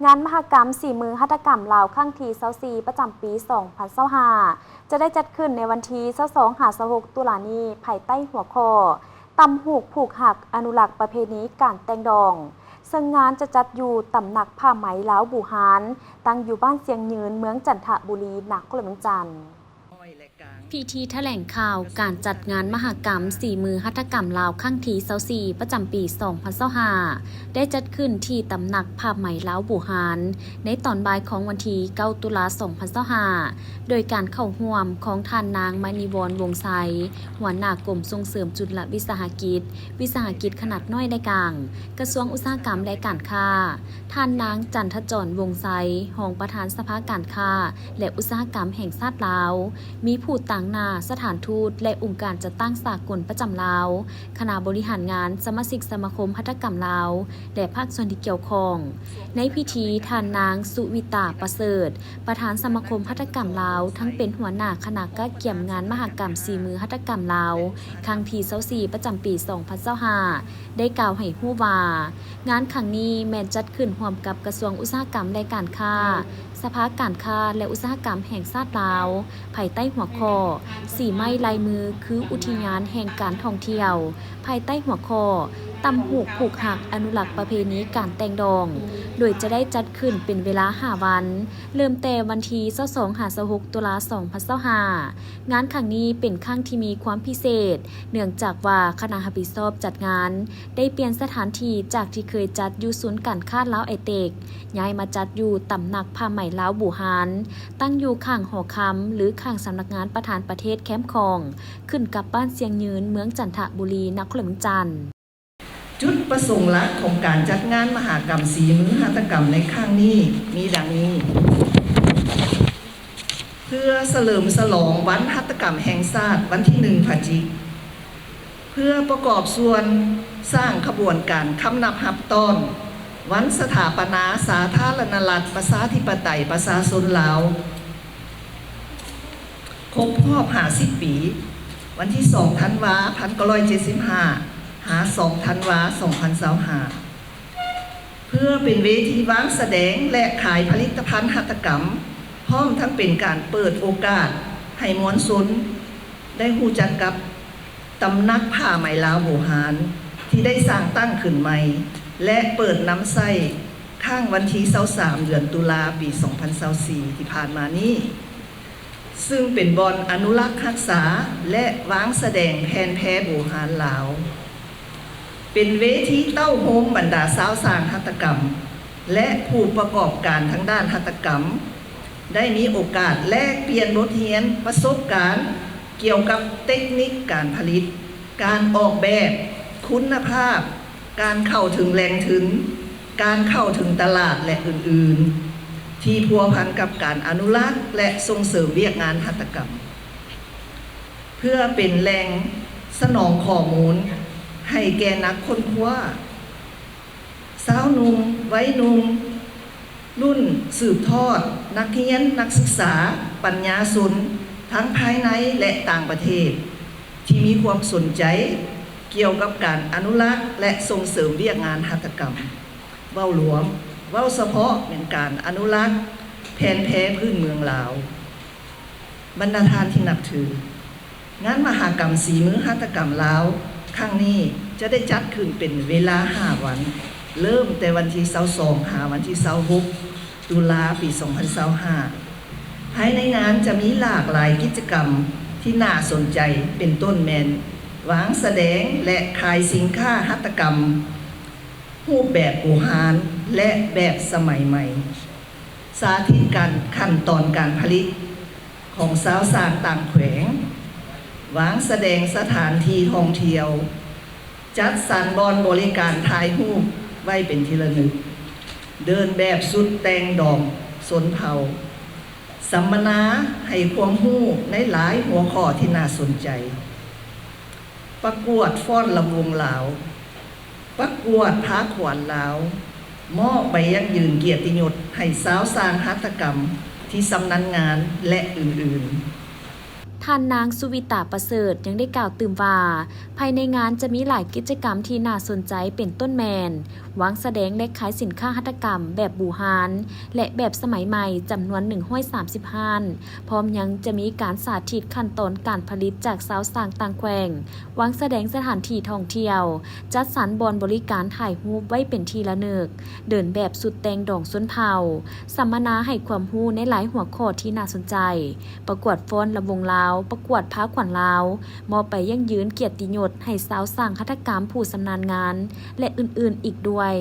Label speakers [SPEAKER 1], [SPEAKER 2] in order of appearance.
[SPEAKER 1] งานมหกรรม4มือหัตถกรรมลาวครั้งที่24ประจำปี 2025จะได้จัดขึ้นในวันที่22-26 ตุลานี้ภายใต้หัวข้อตำหูกผูกหักอนุรักษ์ประเพณีการแต่งดองซึ่งงานจะจัดอยู่ตำหนักผ้าไหมลาวบูหานตั้งอยู่บ้านเสียงยืนเมืองจันทบุรีนครหลวงจันทร์พิธีแถลงข่าวการจัดงานมหกรรม4มือหัตถกรรมลาวครั้งที่24ประจำปี 2025ได้จัดขึ้นที่ตำหนักผ้าไหมลาวบูหานในตอนบ่ายของวันที่9 ตุลาคม 2025โดยการเข้าร่วมของท่านนางมณีวรวงไซหัวหน้ากรมส่งเสริมจุลวิสาหกิจขนาดน้อยในกลางกระทรวงอุตสาหกรรมและการค้าท่านนางจันทจรวงไซรองประธานสภาการค้าและอุตสาหกรรมแห่งชาติลาวมีผู้ต่างหน้าสถานทูตและองค์การจัดตั้งสากลประจำลาวคณะบริหารงานสมาชิกสมาคมหัตถกรรมลาวและภาคส่วนที่เกี่ยวข้องในพิธีท่านนางสุวิตาประเสริฐประธานสมาคมหัตถกรรมลาวทั้งเป็นหัวหน้าคณะก้าเกี่ยมงานมหกรรม4มือหัตถกรรมลาวครั้งที่24ประจำปี 2025ได้กล่าวให้ฮู้ว่างานครั้งนี้แม้นจัดขึ้นร่วมกับกระทรวงอุตสาหกรรมและการค้าสภาการค้าและอุตสาหกรรมแห่งชาติลาวภายใต้หัวข้อสีไม้ลายมือคืออุทยานแห่งการท่องเที่ยวภายใต้หัวข้อตำหูกผูกหักอนุรักษ์ประเพณีการแต่งดองโดยจะได้จัดขึ้นเป็นเวลา5วันเริ่มแต่วันที่22-26 ตุลาคม 2025งานครั้งนี้เป็นครั้งที่มีความพิเศษเนื่องจากว่าคณะรับผิดชอบจัดงานได้เปลี่ยนสถานที่จากที่เคยจัดอยู่ศูนย์การค้าลาวไอเตกย้ายมาจัดอยู่ตำหนักผ้าไหมลาวบูหานตั้งอยู่ข้างหอคำหรือข้างสำนักงานประธานประเทศแคมป์คองขึ้นกับบ้านเสียงยืนเมืองจันทบุรีนครหลวงจันทร์
[SPEAKER 2] จุดประสงค์หลักของการจัดงานมหกรรม4มือหัตถกรรมในครั้งนี้มีดังนี้เพื่อเฉลิมฉลองวันหัตถกรรมแห่งชาติวันที่1 พฤศจิกายนเพื่อประกอบส่วนสร้างขบวนการคำนับหับต้อนวันสถาปนาสาธารณรัฐประชาธิปไตยประชาชนลาวครบรอบ50 ปีวันที่2 ธันวาคม 1975 หา2 ธันวาคม 2025เพื่อเป็นเวทีวางแสดงและขายผลิตภัณฑ์หัตถกรรมพร้อมทั้งเป็นการเปิดโอกาสให้มวลชนได้รู้จักกับตำหนักผ้าไหมลาวบูหานที่ได้สร้างตั้งขึ้นใหม่และเปิดน้ำใส้ข้างวันที่23 เดือนตุลาปี 2024ที่ผ่านมานี้ซึ่งเป็นบอนอนุรักษ์รักษาและวางแสดงแผนแพบูหานลาวเป็นเวทีเต้าโฮมบรรดาสาวสร้างหัตถกรรมและผู้ประกอบการทางด้านหัตถกรรมได้มีโอกาสแลกเปลี่ยนบทเรียนประสบการณ์เกี่ยวกับเทคนิคการผลิตการออกแบบคุณภาพการเข้าถึงแหล่งทุนการเข้าถึงตลาดและอื่นๆที่พัวพันกับการอนุรักษ์และส่งเสริมเวียกงานหัตถกรรมเพื่อเป็นแหล่งสนองข้อมูลให้แก่นักค้นคว้าสาวหนุ่มวัยหนุ่มรุ่นสืบทอดนักเรียนนักศึกษาปัญญาชนทั้งภายในและต่างประเทศที่มีความสนใจเกี่ยวกับการอนุรักษ์และส่งเสริมเวียกงานหัตถกรรมเว้าหลวงเว้าเฉพาะเป็นการอนุรักษ์แผนแพ้พื้นเมืองลาวบรรดาท่านที่นับถืองานมหกรรม4มือหัตถกรรมลาวครั้งนี้จะได้จัดขึ้นเป็นเวลา5 วันเริ่มแต่วันที่22 หาวันที่26 ตุลาปี 2025ภายในงานจะมีหลากหลายกิจกรรมที่น่าสนใจเป็นต้นแมนวางแสดงและขายสินค้าหัตถกรรมรูปแบบบูหานและแบบสมัยใหม่สาธิตการขั้นตอนการผลิตของสาวสร้างต่างแขวงวางแสดงสถานที่ท่องเที่ยวจัดสรรบอนบริการถ่ายรูปไว้เป็นที่ระลึกเดินแบบสุดแต่งดอกสนเผ่าสัมมนาให้ความรู้ในหลายหัวข้อที่น่าสนใจประกวดฟ้อนลำวงลาวประกวดพาขวัญลาวมอบใบยั่งยืนเกียรติยศให้สาวสร้างหัตถกรรมที่สำนักงานและอื่นๆ
[SPEAKER 1] ท่านนางสุวิตาประเสริฐยังได้กล่าวตื่มว่าภายในงานจะมีหลายกิจกรรมที่น่าสนใจเป็นต้นแมนวางแสดงและขายสินค้าหัตถกรรมแบบบูฮานและแบบสมัยใหม่จำนวน130ฮันพร้อมยังจะมีการสาธิตขั้นตอนการผลิตจากสาวสร้างต่างแขวงวางแสดงสถานที่ท่องเที่ยวจัดสรรบอนบริการถ่ายรูปไว้เป็นทีละนึกเดินแบบสุดแตงดองส้นเผาสัมมนาให้ความรู้ในหลายหัวข้อที่น่าสนใจประกวดฟ้อนลำวงลาวประกวดพาขวัญลาวมอบไปยั่งยืนเกียรติยศให้สาวสร้างหัตถกรรมผู้ชำนาญงานและอื่นๆอีกด้วย